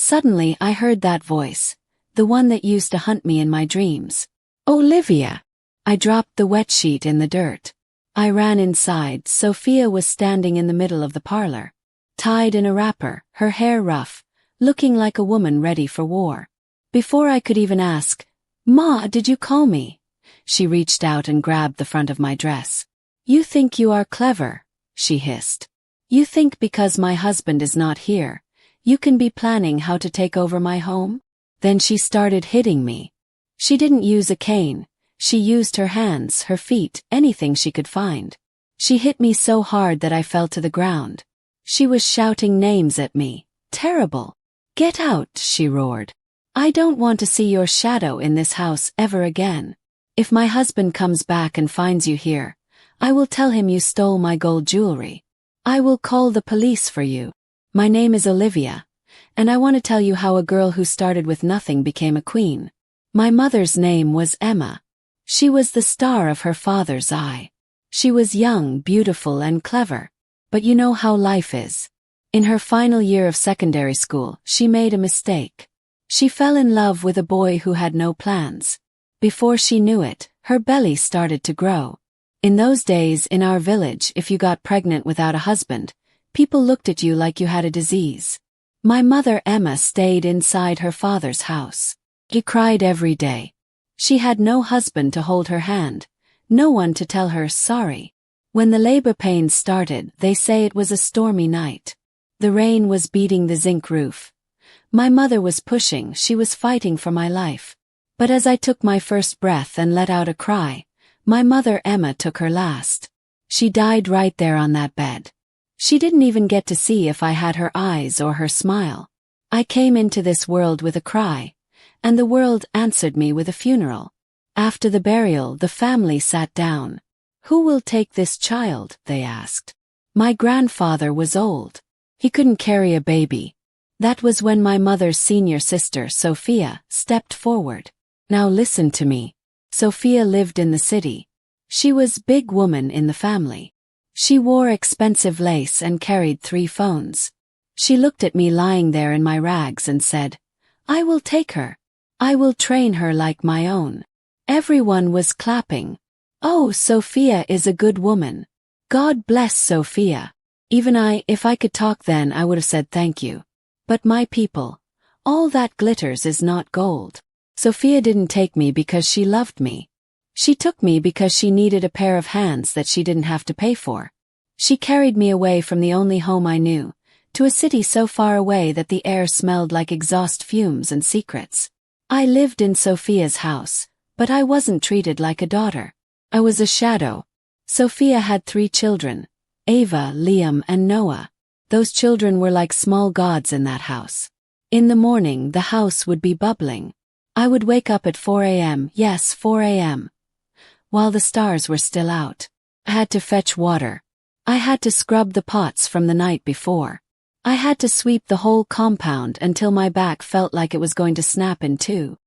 Suddenly I heard that voice, the one that used to hunt me in my dreams. Olivia! I dropped the wet sheet in the dirt. I ran inside. Sophia was standing in the middle of the parlor, tied in a wrapper, her hair rough, looking like a woman ready for war. Before I could even ask, "Ma, did you call me?" she reached out and grabbed the front of my dress. "You think you are clever," she hissed. "You think because my husband is not here, you can be planning how to take over my home?" Then she started hitting me. She didn't use a cane. She used her hands, her feet, anything she could find. She hit me so hard that I fell to the ground. She was shouting names at me. Terrible. "Get out," she roared. "I don't want to see your shadow in this house ever again. If my husband comes back and finds you here, I will tell him you stole my gold jewelry. I will call the police for you. My name is Olivia, and I want to tell you how a girl who started with nothing became a queen. My mother's name was Emma. She was the star of her father's eye. She was young, beautiful, and clever. But you know how life is. In her final year of secondary school, she made a mistake. She fell in love with a boy who had no plans. Before she knew it, her belly started to grow. In those days in our village, if you got pregnant without a husband, people looked at you like you had a disease. My mother Emma stayed inside her father's house. He cried every day. She had no husband to hold her hand, no one to tell her sorry. When the labor pains started, they say it was a stormy night. The rain was beating the zinc roof. My mother was pushing, she was fighting for my life. But as I took my first breath and let out a cry, my mother Emma took her last. She died right there on that bed. She didn't even get to see if I had her eyes or her smile. I came into this world with a cry, and the world answered me with a funeral. After the burial, the family sat down. "Who will take this child?" they asked. My grandfather was old. He couldn't carry a baby. That was when my mother's senior sister, Sophia, stepped forward. Now listen to me. Sophia lived in the city. She was big woman in the family. She wore expensive lace and carried 3 phones. She looked at me lying there in my rags and said, "I will take her. I will train her like my own." Everyone was clapping. "Oh, Sophia is a good woman. God bless Sophia." Even I, if I could talk then, I would have said thank you. But my people, all that glitters is not gold. Sophia didn't take me because she loved me. She took me because she needed a pair of hands that she didn't have to pay for. She carried me away from the only home I knew, to a city so far away that the air smelled like exhaust fumes and secrets. I lived in Sophia's house, but I wasn't treated like a daughter. I was a shadow. Sophia had 3 children, Ava, Liam, and Noah. Those children were like small gods in that house. In the morning, the house would be bubbling. I would wake up at 4 a.m., yes, 4 a.m., while the stars were still out. I had to fetch water. I had to scrub the pots from the night before. I had to sweep the whole compound until my back felt like it was going to snap in 2.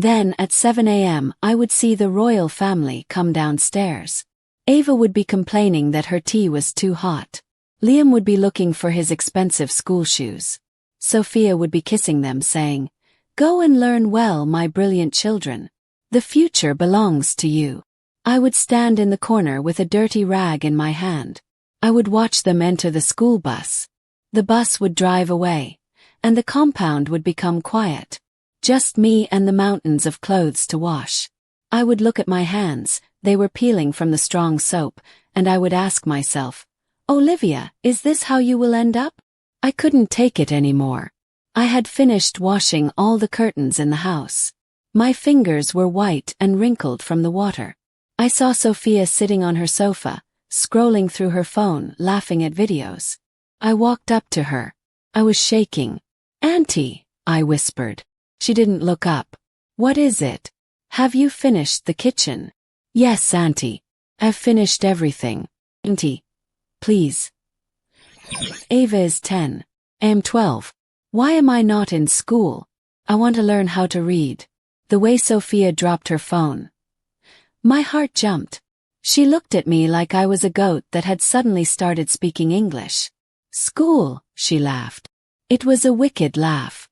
Then, at 7 a.m., I would see the royal family come downstairs. Ava would be complaining that her tea was too hot. Liam would be looking for his expensive school shoes. Sophia would be kissing them, saying, "Go and learn well, my brilliant children. The future belongs to you." I would stand in the corner with a dirty rag in my hand. I would watch them enter the school bus. The bus would drive away, and the compound would become quiet. Just me and the mountains of clothes to wash. I would look at my hands, they were peeling from the strong soap, and I would ask myself, "Olivia, is this how you will end up?" I couldn't take it anymore. I had finished washing all the curtains in the house. My fingers were white and wrinkled from the water. I saw Sophia sitting on her sofa, scrolling through her phone, laughing at videos. I walked up to her. I was shaking. "Auntie," I whispered. She didn't look up. "What is it? Have you finished the kitchen?" "Yes, Auntie. I've finished everything." "Auntie, please." Ava is 10. I am 12. Why am I not in school? I want to learn how to read. The way Sophia dropped her phone, my heart jumped. She looked at me like I was a goat that had suddenly started speaking English. "School," she laughed. It was a wicked laugh.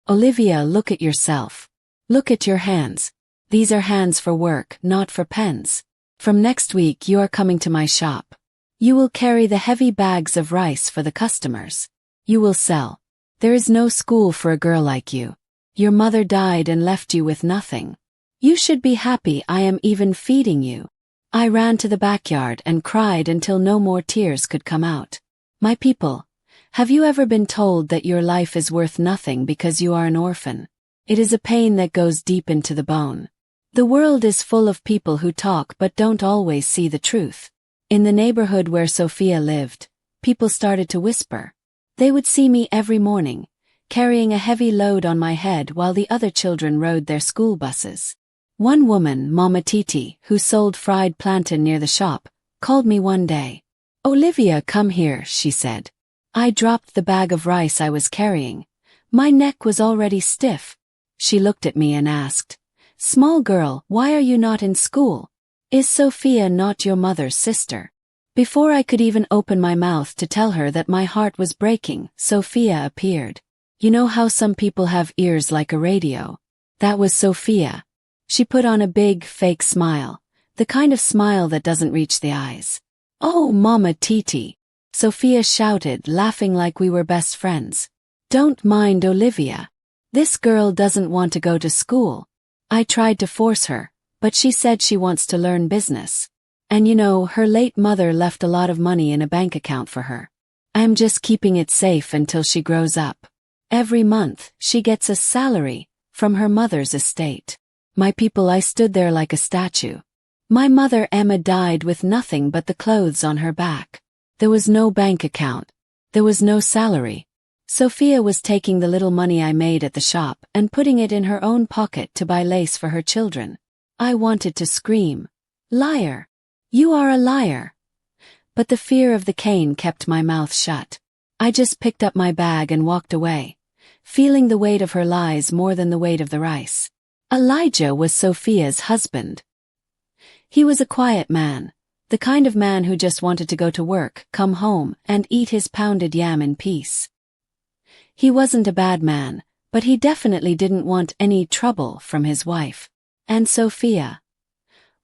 Olivia, look at yourself. Look at your hands. These are hands for work, not for pens. From next week you are coming to my shop. You will carry the heavy bags of rice for the customers. You will sell. There is no school for a girl like you. Your mother died and left you with nothing. You should be happy I am even feeding you. I ran to the backyard and cried until no more tears could come out. My people, have you ever been told that your life is worth nothing because you are an orphan? It is a pain that goes deep into the bone. The world is full of people who talk but don't always see the truth. In the neighborhood where Sophia lived, people started to whisper. They would see me every morning, carrying a heavy load on my head while the other children rode their school buses. One woman, Mama Titi, who sold fried plantain near the shop, called me one day. "Olivia, come here," she said. I dropped the bag of rice I was carrying. My neck was already stiff. She looked at me and asked, "Small girl, why are you not in school? Is Sophia not your mother's sister?" Before I could even open my mouth to tell her that my heart was breaking, Sophia appeared. You know how some people have ears like a radio? That was Sophia. She put on a big, fake smile, the kind of smile that doesn't reach the eyes. "Oh, Mama Titi," Sophia shouted, laughing like we were best friends. "Don't mind Olivia. This girl doesn't want to go to school." I tried to force her, but she said she wants to learn business. And you know, her late mother left a lot of money in a bank account for her. I'm just keeping it safe until she grows up. Every month, she gets a salary from her mother's estate. My people, I stood there like a statue. My mother Emma died with nothing but the clothes on her back. There was no bank account. There was no salary. Sophia was taking the little money I made at the shop and putting it in her own pocket to buy lace for her children. I wanted to scream, "Liar! You are a liar!" But the fear of the cane kept my mouth shut. I just picked up my bag and walked away, feeling the weight of her lies more than the weight of the rice. Elijah was Sophia's husband. He was a quiet man, the kind of man who just wanted to go to work, come home, and eat his pounded yam in peace. He wasn't a bad man, but he definitely didn't want any trouble from his wife. And Sophia?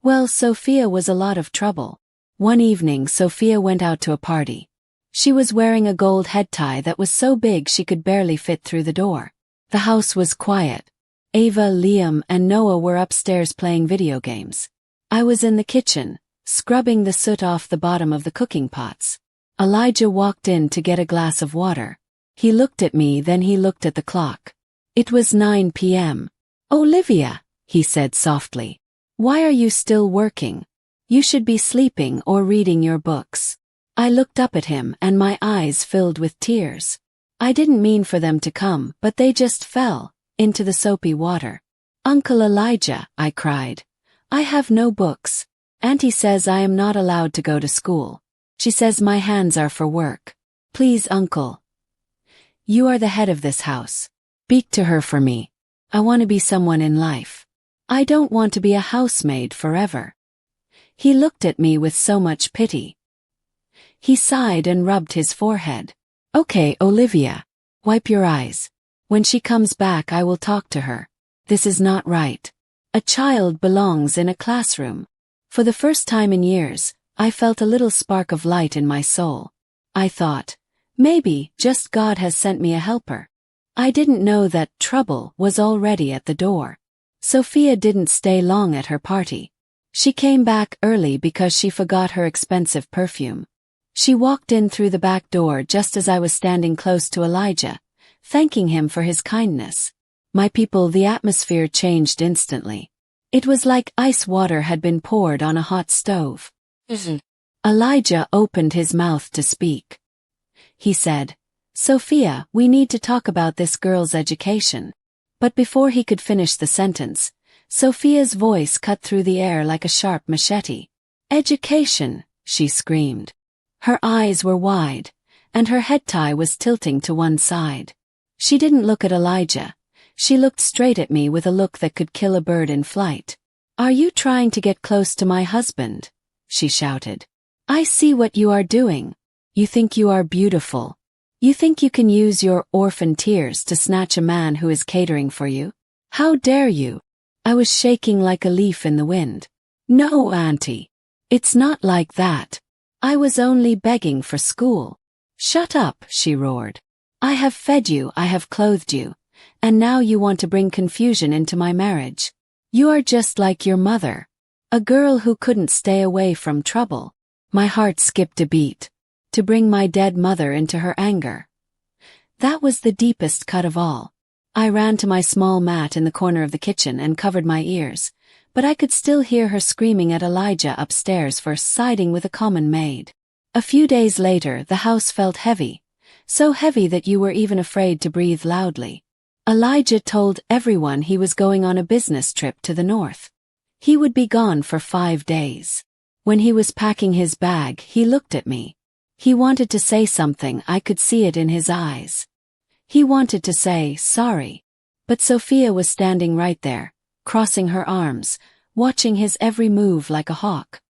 Well, Sophia was a lot of trouble. One evening Sophia went out to a party. She was wearing a gold head tie that was so big she could barely fit through the door. The house was quiet. Ava, Liam, and Noah were upstairs playing video games. I was in the kitchen, scrubbing the soot off the bottom of the cooking pots. Elijah walked in to get a glass of water. He looked at me, then he looked at the clock. It was 9 p.m. "Olivia," he said softly, "why are you still working? You should be sleeping or reading your books." I looked up at him and my eyes filled with tears. I didn't mean for them to come, but they just fell into the soapy water. "Uncle Elijah," I cried, "I have no books. Auntie says I am not allowed to go to school. She says my hands are for work. Please, Uncle. You are the head of this house. Speak to her for me. I want to be someone in life. I don't want to be a housemaid forever." He looked at me with so much pity. He sighed and rubbed his forehead. "Okay, Olivia. Wipe your eyes. When she comes back I will talk to her. This is not right. A child belongs in a classroom." For the first time in years, I felt a little spark of light in my soul. I thought, maybe just God has sent me a helper. I didn't know that trouble was already at the door. Sophia didn't stay long at her party. She came back early because she forgot her expensive perfume. She walked in through the back door just as I was standing close to Elijah, thanking him for his kindness. My people, the atmosphere changed instantly. It was like ice water had been poured on a hot stove. Elijah opened his mouth to speak. He said, "Sophia, we need to talk about this girl's education." But before he could finish the sentence, Sophia's voice cut through the air like a sharp machete. "Education," she screamed. Her eyes were wide, and her head tie was tilting to one side. She didn't look at Elijah. She looked straight at me with a look that could kill a bird in flight. "Are you trying to get close to my husband?" she shouted. "I see what you are doing. You think you are beautiful. You think you can use your orphan tears to snatch a man who is catering for you? How dare you? I was shaking like a leaf in the wind. No, Auntie. It's not like that. I was only begging for school. Shut up, she roared. I have fed you, I have clothed you, and now you want to bring confusion into my marriage. You are just like your mother. A girl who couldn't stay away from trouble. My heart skipped a beat. To bring my dead mother into her anger. That was the deepest cut of all. I ran to my small mat in the corner of the kitchen and covered my ears, but I could still hear her screaming at Elijah upstairs for siding with a common maid. A few days later, the house felt heavy, so heavy that you were even afraid to breathe loudly. Elijah told everyone he was going on a business trip to the north. He would be gone for 5 days. When he was packing his bag, he looked at me. He wanted to say something, I could see it in his eyes. He wanted to say, sorry. But Sophia was standing right there, crossing her arms, watching his every move like a hawk.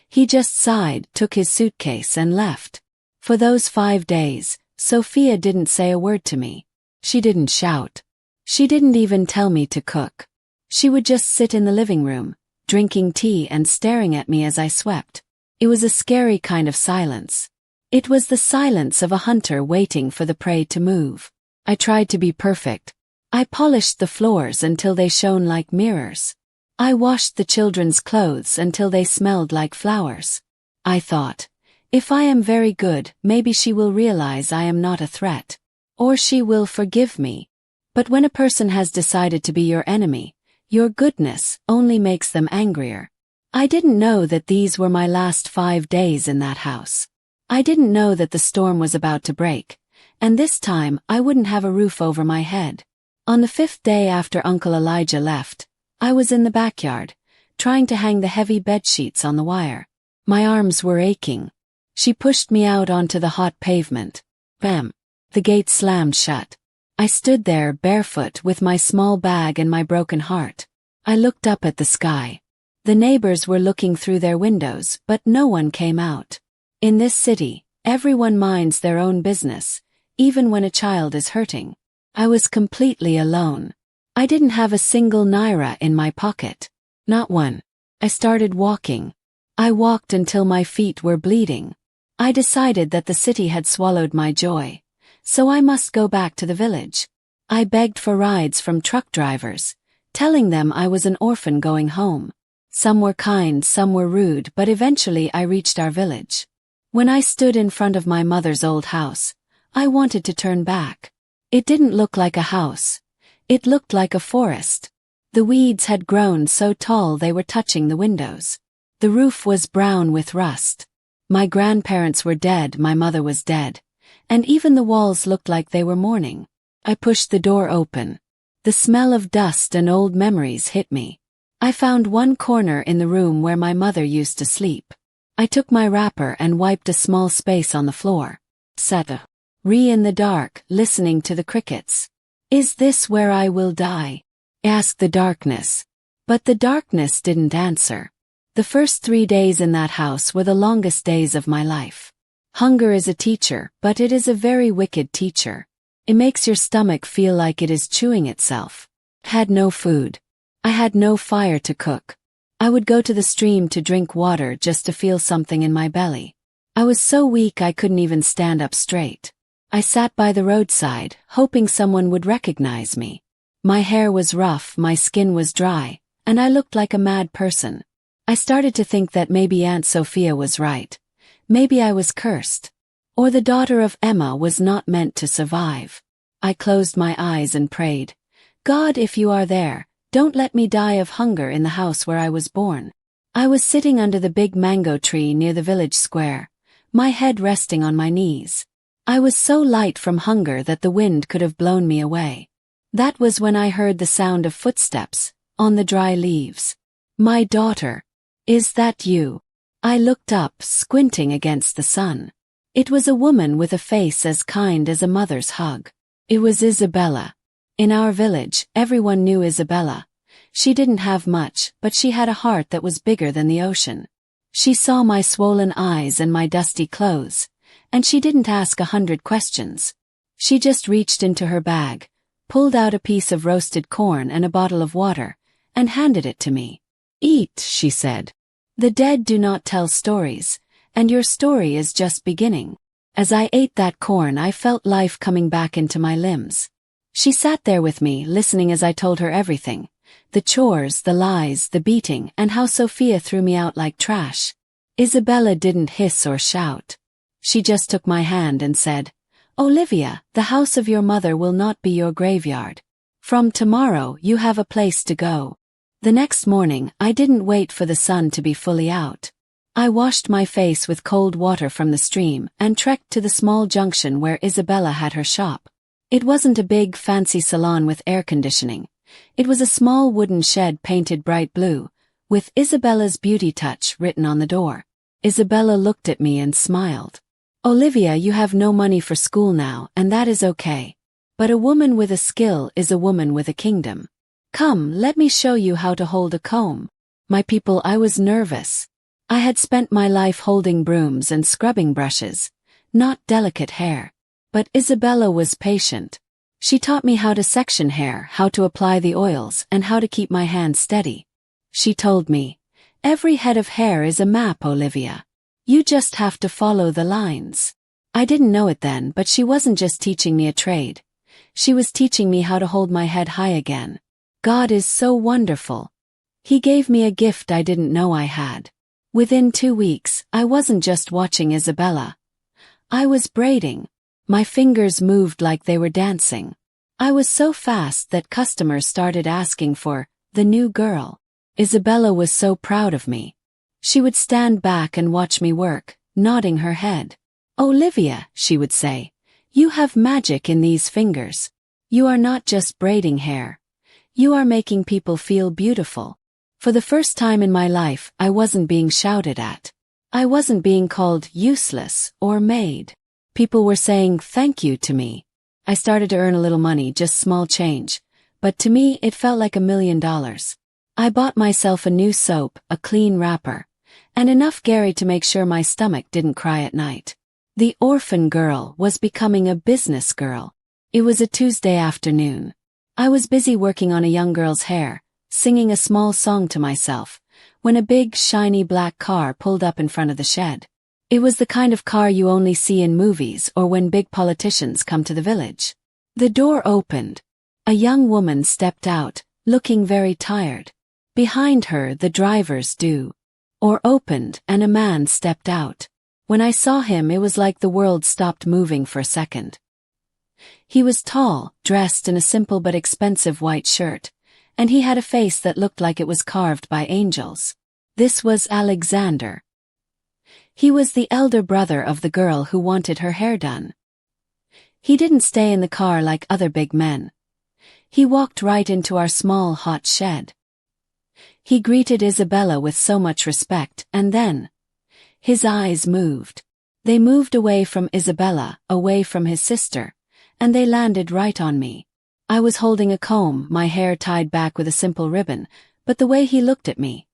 He just sighed, took his suitcase and left. For those 5 days, Sophia didn't say a word to me. She didn't shout. She didn't even tell me to cook. She would just sit in the living room, drinking tea and staring at me as I swept. It was a scary kind of silence. It was the silence of a hunter waiting for the prey to move. I tried to be perfect. I polished the floors until they shone like mirrors. I washed the children's clothes until they smelled like flowers. I thought, if I am very good, maybe she will realize I am not a threat. Or she will forgive me. But when a person has decided to be your enemy, your goodness only makes them angrier. I didn't know that these were my last 5 days in that house. I didn't know that the storm was about to break, and this time I wouldn't have a roof over my head. On the 5th day after Uncle Elijah left, I was in the backyard, trying to hang the heavy bedsheets on the wire. My arms were aching. She pushed me out onto the hot pavement. Bam! The gate slammed shut. I stood there barefoot with my small bag and my broken heart. I looked up at the sky. The neighbors were looking through their windows, but no one came out. In this city, everyone minds their own business, even when a child is hurting. I was completely alone. I didn't have a single naira in my pocket. Not one. I started walking. I walked until my feet were bleeding. I decided that the city had swallowed my joy, so I must go back to the village. I begged for rides from truck drivers, telling them I was an orphan going home. Some were kind, some were rude, but eventually I reached our village. When I stood in front of my mother's old house, I wanted to turn back. It didn't look like a house. It looked like a forest. The weeds had grown so tall they were touching the windows. The roof was brown with rust. My grandparents were dead, my mother was dead, and even the walls looked like they were mourning. I pushed the door open. The smell of dust and old memories hit me. I found one corner in the room where my mother used to sleep. I took my wrapper and wiped a small space on the floor. Sat in the dark, listening to the crickets. Is this where I will die? Asked the darkness. But the darkness didn't answer. The first 3 days in that house were the longest days of my life. Hunger is a teacher, but it is a very wicked teacher. It makes your stomach feel like it is chewing itself. Had no food. I had no fire to cook. I would go to the stream to drink water just to feel something in my belly. I was so weak I couldn't even stand up straight. I sat by the roadside, hoping someone would recognize me. My hair was rough, my skin was dry, and I looked like a mad person. I started to think that maybe Aunt Sophia was right. Maybe I was cursed. Or the daughter of Emma was not meant to survive. I closed my eyes and prayed, God, if you are there, don't let me die of hunger in the house where I was born. I was sitting under the big mango tree near the village square, my head resting on my knees. I was so light from hunger that the wind could have blown me away. That was when I heard the sound of footsteps on the dry leaves. My daughter. Is that you? I looked up, squinting against the sun. It was a woman with a face as kind as a mother's hug. It was Isabella. In our village, everyone knew Isabella. She didn't have much, but she had a heart that was bigger than the ocean. She saw my swollen eyes and my dusty clothes, And she didn't ask 100 questions. She just reached into her bag, pulled out a piece of roasted corn and a bottle of water, and handed it to me. "Eat," she said. "The dead do not tell stories, and your story is just beginning." As I ate that corn, I felt life coming back into my limbs. She sat there with me, listening as I told her everything. The chores, the lies, the beating, and how Sophia threw me out like trash. Isabella didn't hiss or shout. She just took my hand and said, "Olivia, the house of your mother will not be your graveyard. From tomorrow you have a place to go." The next morning, I didn't wait for the sun to be fully out. I washed my face with cold water from the stream and trekked to the small junction where Isabella had her shop. It wasn't a big, fancy salon with air conditioning. It was a small wooden shed painted bright blue, with Isabella's beauty touch written on the door. Isabella looked at me and smiled. "Olivia, you have no money for school now, and that is okay. But a woman with a skill is a woman with a kingdom. Come, let me show you how to hold a comb." My people, I was nervous. I had spent my life holding brooms and scrubbing brushes, not delicate hair. But Isabella was patient. She taught me how to section hair, how to apply the oils, and how to keep my hands steady. She told me, "Every head of hair is a map, Olivia. You just have to follow the lines." I didn't know it then, but she wasn't just teaching me a trade. She was teaching me how to hold my head high again. God is so wonderful. He gave me a gift I didn't know I had. Within 2 weeks, I wasn't just watching Isabella. I was braiding. My fingers moved like they were dancing. I was so fast that customers started asking for the new girl. Isabella was so proud of me. She would stand back and watch me work, nodding her head. "Olivia," she would say, "you have magic in these fingers. You are not just braiding hair. You are making people feel beautiful." For the first time in my life, I wasn't being shouted at. I wasn't being called useless or maid. People were saying thank you to me. I started to earn a little money, just small change, but to me it felt like $1 million. I bought myself a new soap, a clean wrapper, and enough Gary to make sure my stomach didn't cry at night. The orphan girl was becoming a business girl. It was a Tuesday afternoon. I was busy working on a young girl's hair, singing a small song to myself, when a big, shiny black car pulled up in front of the shed. It was the kind of car you only see in movies or when big politicians come to the village. The door opened. A young woman stepped out, looking very tired. Behind her, the driver's door opened and a man stepped out. When I saw him, it was like the world stopped moving for a second. He was tall, dressed in a simple but expensive white shirt, and he had a face that looked like it was carved by angels. This was Alexander. He was the elder brother of the girl who wanted her hair done. He didn't stay in the car like other big men. He walked right into our small hot shed. He greeted Isabella with so much respect, and then his eyes moved. They moved away from Isabella, away from his sister, and they landed right on me. I was holding a comb, my hair tied back with a simple ribbon, but the way he looked at me,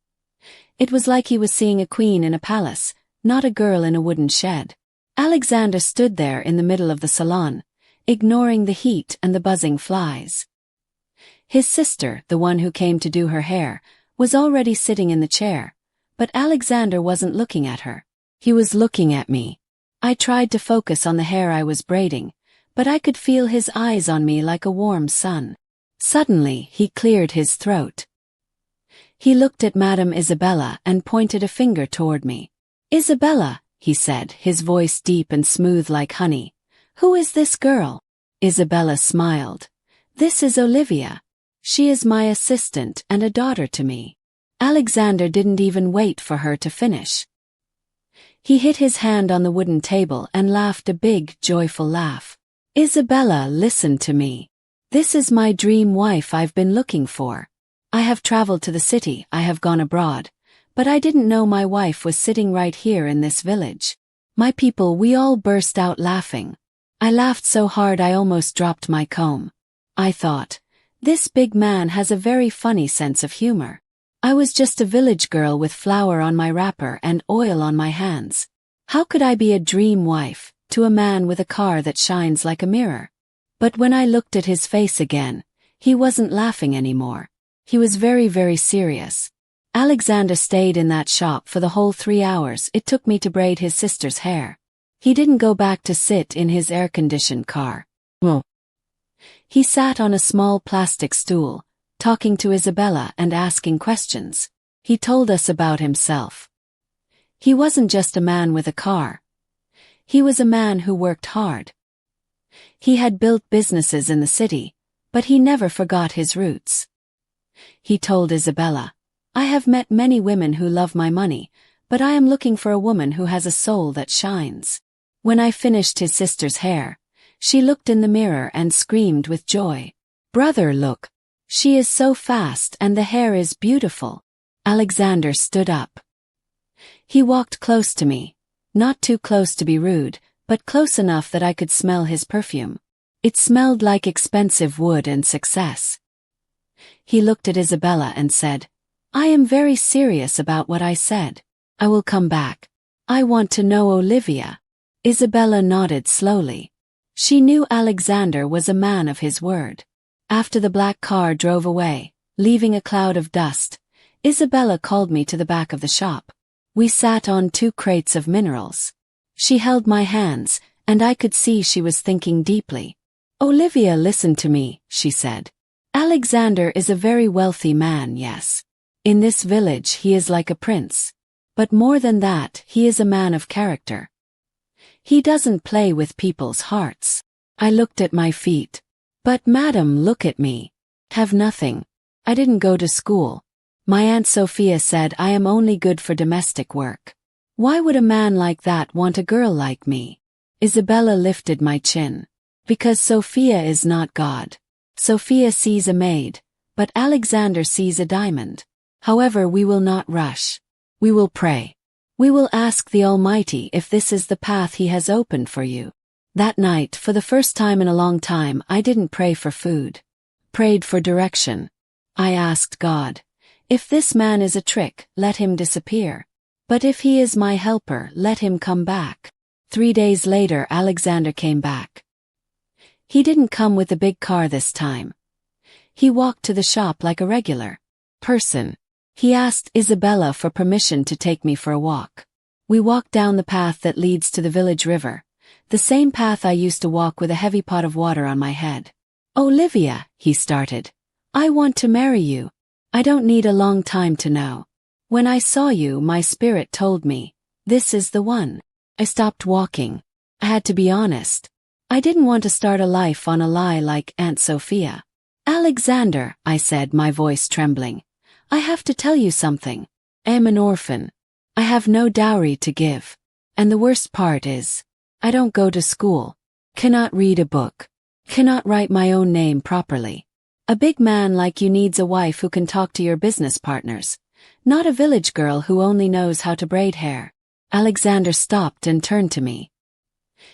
it was like he was seeing a queen in a palace, not a girl in a wooden shed. Alexander stood there in the middle of the salon, ignoring the heat and the buzzing flies. His sister, the one who came to do her hair, was already sitting in the chair, but Alexander wasn't looking at her. He was looking at me. I tried to focus on the hair I was braiding, but I could feel his eyes on me like a warm sun. Suddenly, he cleared his throat. He looked at Madame Isabella and pointed a finger toward me. "Isabella," he said, his voice deep and smooth like honey. "Who is this girl?" Isabella smiled. "This is Olivia. She is my assistant and a daughter to me." Alexander didn't even wait for her to finish. He hit his hand on the wooden table and laughed a big, joyful laugh. "Isabella, listen to me. This is my dream wife I've been looking for. I have traveled to the city, I have gone abroad, but I didn't know my wife was sitting right here in this village." My people, we all burst out laughing. I laughed so hard I almost dropped my comb. I thought, this big man has a very funny sense of humor. I was just a village girl with flour on my wrapper and oil on my hands. How could I be a dream wife, to a man with a car that shines like a mirror. But when I looked at his face again, he wasn't laughing anymore. He was very, very serious. Alexander stayed in that shop for the whole 3 hours it took me to braid his sister's hair. He didn't go back to sit in his air-conditioned car. Well, he sat on a small plastic stool, talking to Isabella and asking questions. He told us about himself. He wasn't just a man with a car. He was a man who worked hard. He had built businesses in the city, but he never forgot his roots. He told Isabella, "I have met many women who love my money, but I am looking for a woman who has a soul that shines." When I finished his sister's hair, she looked in the mirror and screamed with joy. "Brother, look. She is so fast and the hair is beautiful." Alexander stood up. He walked close to me, not too close to be rude, but close enough that I could smell his perfume. It smelled like expensive wood and success. He looked at Isabella and said, "I am very serious about what I said. I will come back. I want to know Olivia." Isabella nodded slowly. She knew Alexander was a man of his word. After the black car drove away, leaving a cloud of dust, Isabella called me to the back of the shop. We sat on 2 crates of minerals. She held my hands, and I could see she was thinking deeply. "Olivia, listen to me," she said. "Alexander is a very wealthy man, yes. In this village he is like a prince. But more than that, he is a man of character. He doesn't play with people's hearts." I looked at my feet. "But madam, look at me. Have nothing. I didn't go to school. My Aunt Sophia said I am only good for domestic work. Why would a man like that want a girl like me?" Isabella lifted my chin. "Because Sophia is not God. Sophia sees a maid, but Alexander sees a diamond. However, we will not rush. We will pray. We will ask the Almighty if this is the path He has opened for you." That night, for the first time in a long time, I didn't pray for food. Prayed for direction. I asked God, "If this man is a trick, let him disappear. But if he is my helper, let him come back." 3 days later, Alexander came back. He didn't come with a big car this time. He walked to the shop like a regular person. He asked Isabella for permission to take me for a walk. We walked down the path that leads to the village river, the same path I used to walk with a heavy pot of water on my head. "Olivia," he started, "I want to marry you. I don't need a long time to know. When I saw you, my spirit told me, this is the one." I stopped walking. I had to be honest. I didn't want to start a life on a lie like Aunt Sophia. "Alexander," I said, my voice trembling, "I have to tell you something. I am an orphan. I have no dowry to give. And the worst part is, I don't go to school. Cannot read a book. Cannot write my own name properly. A big man like you needs a wife who can talk to your business partners, not a village girl who only knows how to braid hair." Alexander stopped and turned to me.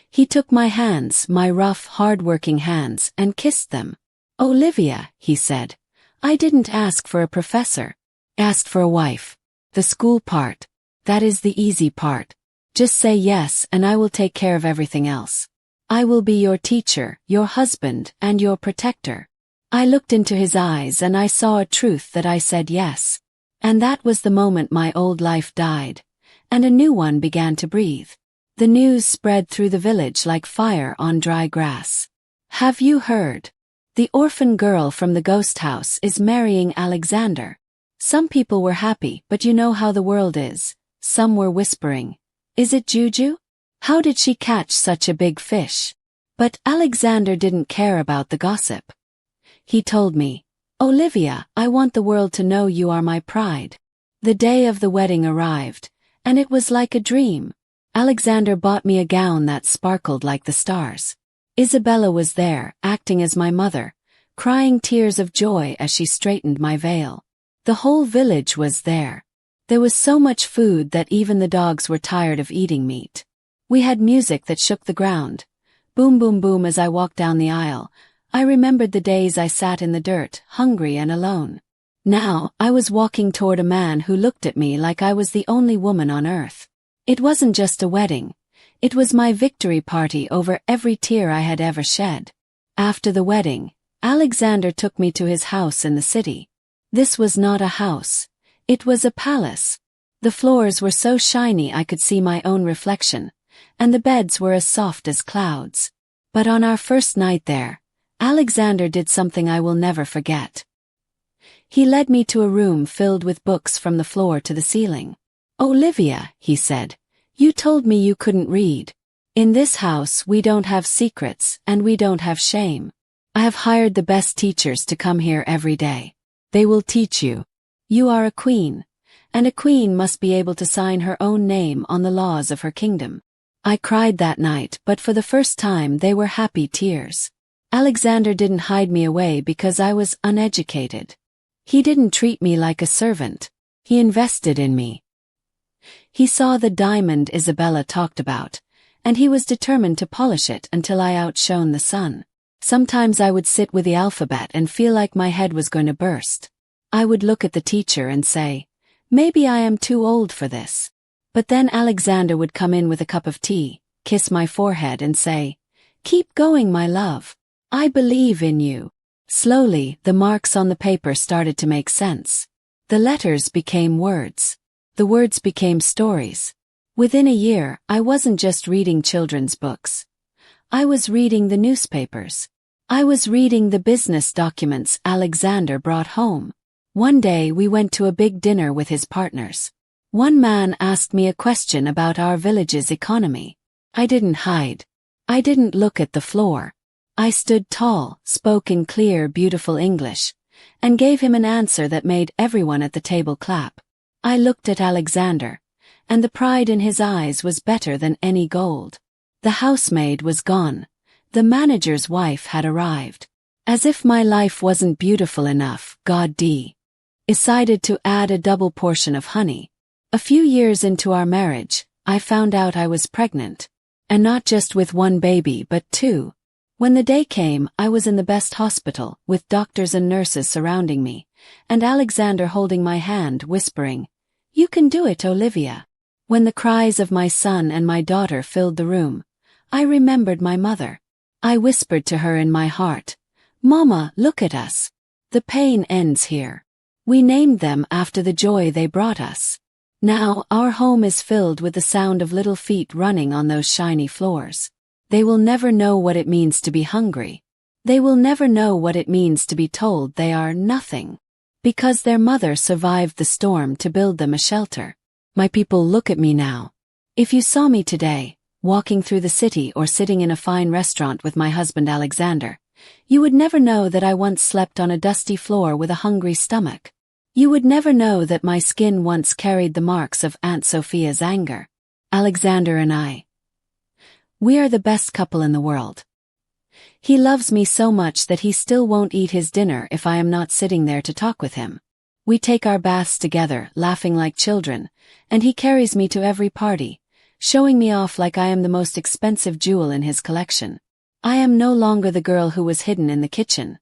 He took my hands, my rough, hard-working hands, and kissed them. "Olivia," he said, "I didn't ask for a professor. I asked for a wife. The school part, that is the easy part. Just say yes and I will take care of everything else. I will be your teacher, your husband, and your protector." I looked into his eyes and I saw a truth that I said yes. And that was the moment my old life died, and a new one began to breathe. The news spread through the village like fire on dry grass. "Have you heard? The orphan girl from the ghost house is marrying Alexander." Some people were happy, but you know how the world is. Some were whispering, "Is it juju? How did she catch such a big fish?" But Alexander didn't care about the gossip. He told me, "Olivia, I want the world to know you are my pride." The day of the wedding arrived, and it was like a dream. Alexander bought me a gown that sparkled like the stars. Isabella was there, acting as my mother, crying tears of joy as she straightened my veil. The whole village was there. There was so much food that even the dogs were tired of eating meat. We had music that shook the ground. Boom, boom, boom. As I walked down the aisle, I remembered the days I sat in the dirt, hungry and alone. Now, I was walking toward a man who looked at me like I was the only woman on earth. It wasn't just a wedding. It was my victory party over every tear I had ever shed. After the wedding, Alexander took me to his house in the city. This was not a house. It was a palace. The floors were so shiny I could see my own reflection, and the beds were as soft as clouds. But on our first night there, Alexander did something I will never forget. He led me to a room filled with books from the floor to the ceiling. "Olivia," he said, "you told me you couldn't read. In this house we don't have secrets and we don't have shame. I have hired the best teachers to come here every day. They will teach you. You are a queen, and a queen must be able to sign her own name on the laws of her kingdom." I cried that night, but for the first time they were happy tears. Alexander didn't hide me away because I was uneducated. He didn't treat me like a servant. He invested in me. He saw the diamond Isabella talked about, and he was determined to polish it until I outshone the sun. Sometimes I would sit with the alphabet and feel like my head was going to burst. I would look at the teacher and say, "Maybe I am too old for this." But then Alexander would come in with a cup of tea, kiss my forehead and say, "Keep going, my love. I believe in you." Slowly, the marks on the paper started to make sense. The letters became words. The words became stories. Within a year, I wasn't just reading children's books. I was reading the newspapers. I was reading the business documents Alexander brought home. One day we went to a big dinner with his partners. One man asked me a question about our village's economy. I didn't hide. I didn't look at the floor. I stood tall, spoke in clear, beautiful English, and gave him an answer that made everyone at the table clap. I looked at Alexander, and the pride in his eyes was better than any gold. The housemaid was gone. The manager's wife had arrived. As if my life wasn't beautiful enough, God decided to add a double portion of honey. A few years into our marriage, I found out I was pregnant. And not just with one baby but two. When the day came, I was in the best hospital, with doctors and nurses surrounding me, and Alexander holding my hand, whispering, "You can do it, Olivia." When the cries of my son and my daughter filled the room, I remembered my mother. I whispered to her in my heart, "Mama, look at us. The pain ends here." We named them after the joy they brought us. Now our home is filled with the sound of little feet running on those shiny floors. They will never know what it means to be hungry. They will never know what it means to be told they are nothing. Because their mother survived the storm to build them a shelter. My people, look at me now. If you saw me today, walking through the city or sitting in a fine restaurant with my husband Alexander, you would never know that I once slept on a dusty floor with a hungry stomach. You would never know that my skin once carried the marks of Aunt Sophia's anger. Alexander and I. We are the best couple in the world. He loves me so much that he still won't eat his dinner if I am not sitting there to talk with him. We take our baths together, laughing like children, and he carries me to every party, showing me off like I am the most expensive jewel in his collection. I am no longer the girl who was hidden in the kitchen.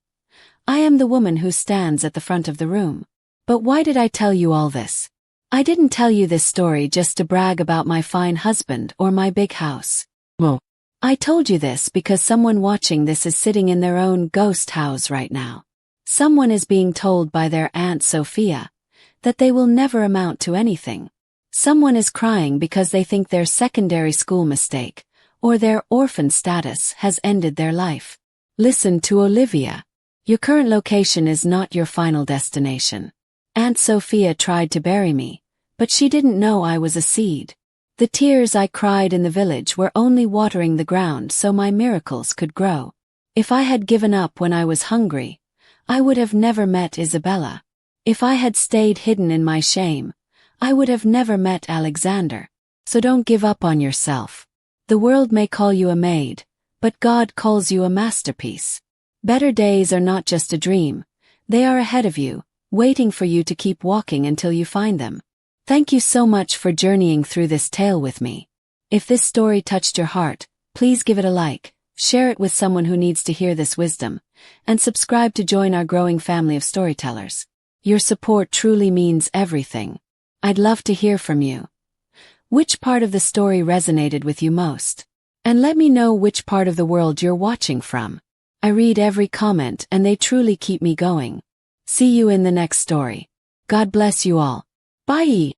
I am the woman who stands at the front of the room. But why did I tell you all this? I didn't tell you this story just to brag about my fine husband or my big house. Well, I told you this because someone watching this is sitting in their own ghost house right now. Someone is being told by their Aunt Sophia that they will never amount to anything. Someone is crying because they think their secondary school mistake or their orphan status has ended their life. Listen to Olivia. Your current location is not your final destination. Aunt Sophia tried to bury me, but she didn't know I was a seed. The tears I cried in the village were only watering the ground so my miracles could grow. If I had given up when I was hungry, I would have never met Isabella. If I had stayed hidden in my shame, I would have never met Alexander. So don't give up on yourself. The world may call you a maid, but God calls you a masterpiece. Better days are not just a dream. They are ahead of you, waiting for you to keep walking until you find them. Thank you so much for journeying through this tale with me. If this story touched your heart, please give it a like, share it with someone who needs to hear this wisdom, and subscribe to join our growing family of storytellers. Your support truly means everything. I'd love to hear from you. Which part of the story resonated with you most? And let me know which part of the world you're watching from. I read every comment and they truly keep me going. See you in the next story. God bless you all. Bye.